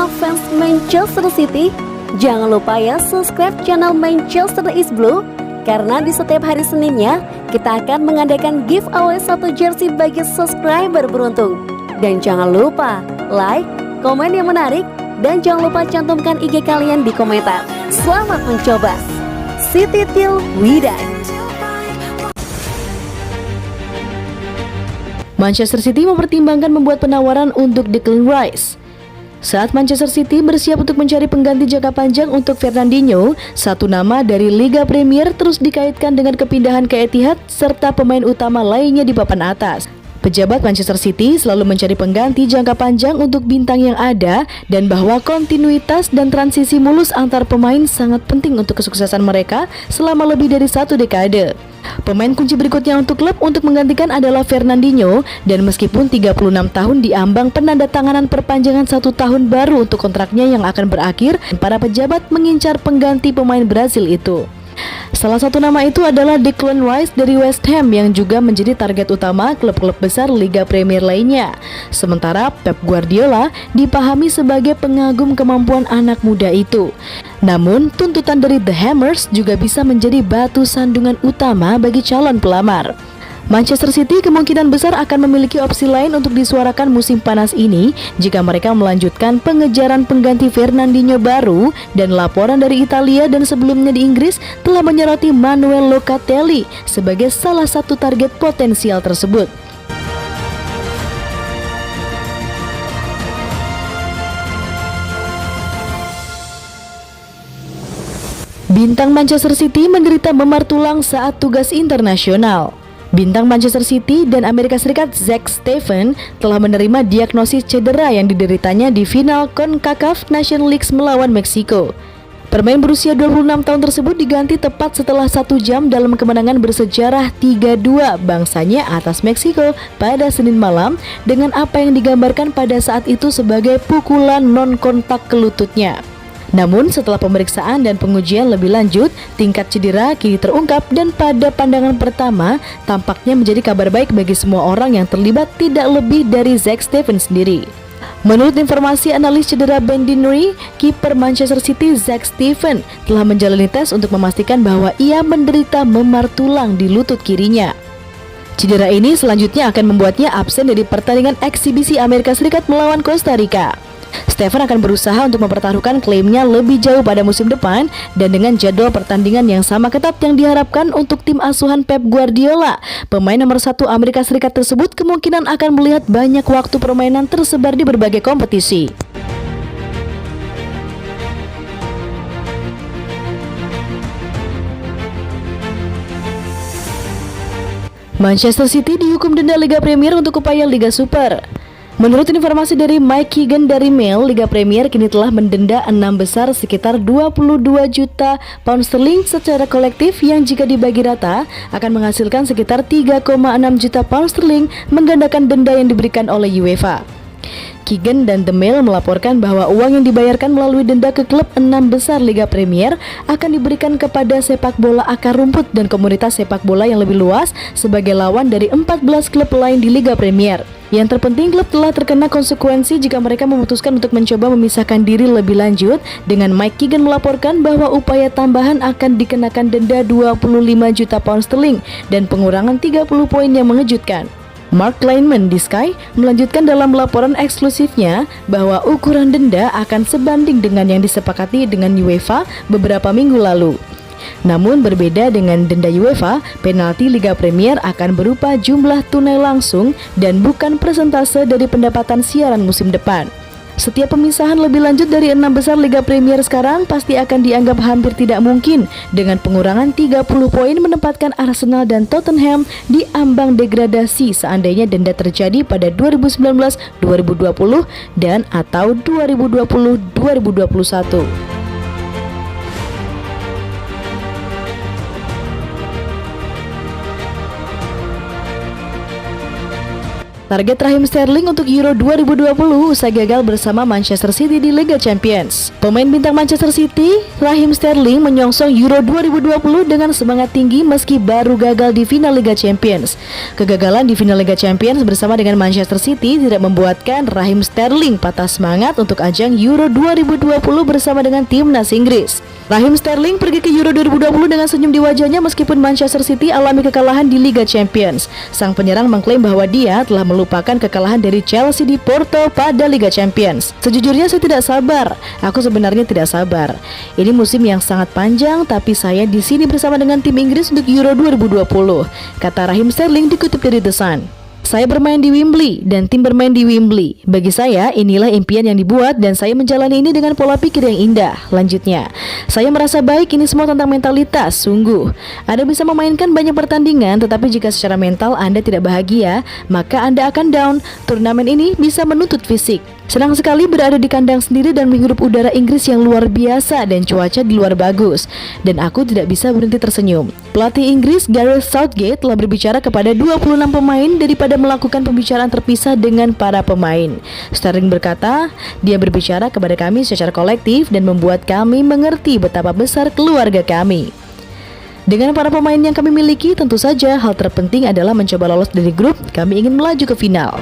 semua fans Manchester City, jangan lupa ya subscribe channel Manchester is Blue, karena di setiap hari Seninnya kita akan mengadakan giveaway 1 jersey bagi subscriber beruntung. Dan jangan lupa like, komen yang menarik, dan jangan lupa cantumkan IG kalian di komentar. Selamat mencoba. City till we die. Manchester City mempertimbangkan membuat penawaran untuk Declan Rice. Saat Manchester City bersiap untuk mencari pengganti jangka panjang untuk Fernandinho, satu nama dari Liga Premier terus dikaitkan dengan kepindahan ke Etihad serta pemain utama lainnya di papan atas. Pejabat Manchester City selalu mencari pengganti jangka panjang untuk bintang yang ada, dan bahwa kontinuitas dan transisi mulus antar pemain sangat penting untuk kesuksesan mereka selama lebih dari 1 dekade. Pemain kunci berikutnya untuk klub untuk menggantikan adalah Fernandinho, dan meskipun 36 tahun diambang penandatanganan perpanjangan 1 tahun baru untuk kontraknya yang akan berakhir, para pejabat mengincar pengganti pemain Brasil itu. Salah satu nama itu adalah Declan Rice dari West Ham yang juga menjadi target utama klub-klub besar Liga Premier lainnya. Sementara Pep Guardiola dipahami sebagai pengagum kemampuan anak muda itu. Namun, tuntutan dari The Hammers juga bisa menjadi batu sandungan utama bagi calon pelamar. Manchester City kemungkinan besar akan memiliki opsi lain untuk disuarakan musim panas ini jika mereka melanjutkan pengejaran pengganti Fernandinho baru, dan laporan dari Italia dan sebelumnya di Inggris telah menyoroti Manuel Locatelli sebagai salah satu target potensial tersebut. Bintang Manchester City menderita memar tulang saat tugas internasional. Bintang Manchester City dan Amerika Serikat Zach Steffen telah menerima diagnosis cedera yang dideritanya di final CONCACAF Nations League melawan Meksiko. Pemain berusia 26 tahun tersebut diganti tepat setelah 1 jam dalam kemenangan bersejarah 3-2 bangsanya atas Meksiko pada Senin malam, dengan apa yang digambarkan pada saat itu sebagai pukulan non-kontak ke lututnya. Namun setelah pemeriksaan dan pengujian lebih lanjut, tingkat cedera kini terungkap, dan pada pandangan pertama tampaknya menjadi kabar baik bagi semua orang yang terlibat, tidak lebih dari Zach Steffen sendiri. Menurut informasi analis cedera Ben Dinnery, kiper Manchester City Zach Steffen telah menjalani tes untuk memastikan bahwa ia menderita memar tulang di lutut kirinya. Cedera ini selanjutnya akan membuatnya absen dari pertandingan eksibisi Amerika Serikat melawan Costa Rica. Steffen akan berusaha untuk mempertaruhkan klaimnya lebih jauh pada musim depan, dan dengan jadwal pertandingan yang sama ketat yang diharapkan untuk tim asuhan Pep Guardiola, pemain nomor 1 Amerika Serikat tersebut kemungkinan akan melihat banyak waktu permainan tersebar di berbagai kompetisi. Manchester City dihukum denda Liga Premier untuk upaya Liga Super. Menurut informasi dari Mike Keegan dari Mail, Liga Premier kini telah mendenda 6 besar sekitar 22 juta pound sterling secara kolektif, yang jika dibagi rata akan menghasilkan sekitar 3,6 juta pound sterling, menggandakan denda yang diberikan oleh UEFA. Keegan dan The Mail melaporkan bahwa uang yang dibayarkan melalui denda ke klub 6 besar Liga Premier akan diberikan kepada sepak bola akar rumput dan komunitas sepak bola yang lebih luas sebagai lawan dari 14 klub lain di Liga Premier. Yang terpenting, klub telah terkena konsekuensi jika mereka memutuskan untuk mencoba memisahkan diri lebih lanjut, dengan Mike Keegan melaporkan bahwa upaya tambahan akan dikenakan denda 25 juta pound sterling dan pengurangan 30 poin yang mengejutkan. Mark Kleinman di Sky melanjutkan dalam laporan eksklusifnya bahwa ukuran denda akan sebanding dengan yang disepakati dengan UEFA beberapa minggu lalu. Namun berbeda dengan denda UEFA, penalti Liga Premier akan berupa jumlah tunai langsung dan bukan persentase dari pendapatan siaran musim depan. Setiap pemisahan lebih lanjut dari 6 besar Liga Premier sekarang pasti akan dianggap hampir tidak mungkin, dengan pengurangan 30 poin menempatkan Arsenal dan Tottenham di ambang degradasi seandainya denda terjadi pada 2019, 2020 dan atau 2020-2021. Target Raheem Sterling untuk Euro 2020 usai gagal bersama Manchester City di Liga Champions. Pemain bintang Manchester City, Raheem Sterling menyongsong Euro 2020 dengan semangat tinggi meski baru gagal di final Liga Champions. Kegagalan di final Liga Champions bersama dengan Manchester City tidak membuatkan Raheem Sterling patah semangat untuk ajang Euro 2020 bersama dengan timnas Inggris. Raheem Sterling pergi ke Euro 2020 dengan senyum di wajahnya meskipun Manchester City alami kekalahan di Liga Champions. Sang penyerang mengklaim bahwa dia telah melupakan kekalahan dari Chelsea di Porto pada Liga Champions. Sejujurnya saya tidak sabar. Aku sebenarnya tidak sabar. Ini musim yang sangat panjang, tapi saya di sini bersama dengan tim Inggris untuk Euro 2020, kata Raheem Sterling dikutip dari The Sun. Saya bermain di Wembley dan tim bermain di Wembley. Bagi saya, inilah impian yang dibuat dan saya menjalani ini dengan pola pikir yang indah. Lanjutnya, saya merasa baik, ini semua tentang mentalitas. Sungguh, Anda bisa memainkan banyak pertandingan, tetapi jika secara mental Anda tidak bahagia, maka Anda akan down. Turnamen ini bisa menuntut fisik. Senang sekali berada di kandang sendiri dan menghirup udara Inggris yang luar biasa dan cuaca di luar bagus. Dan aku tidak bisa berhenti tersenyum. Pelatih Inggris Gareth Southgate telah berbicara kepada 26 pemain daripada melakukan pembicaraan terpisah dengan para pemain. Sterling berkata, dia berbicara kepada kami secara kolektif dan membuat kami mengerti betapa besar keluarga kami. Dengan para pemain yang kami miliki, tentu saja hal terpenting adalah mencoba lolos dari grup. Kami ingin melaju ke final.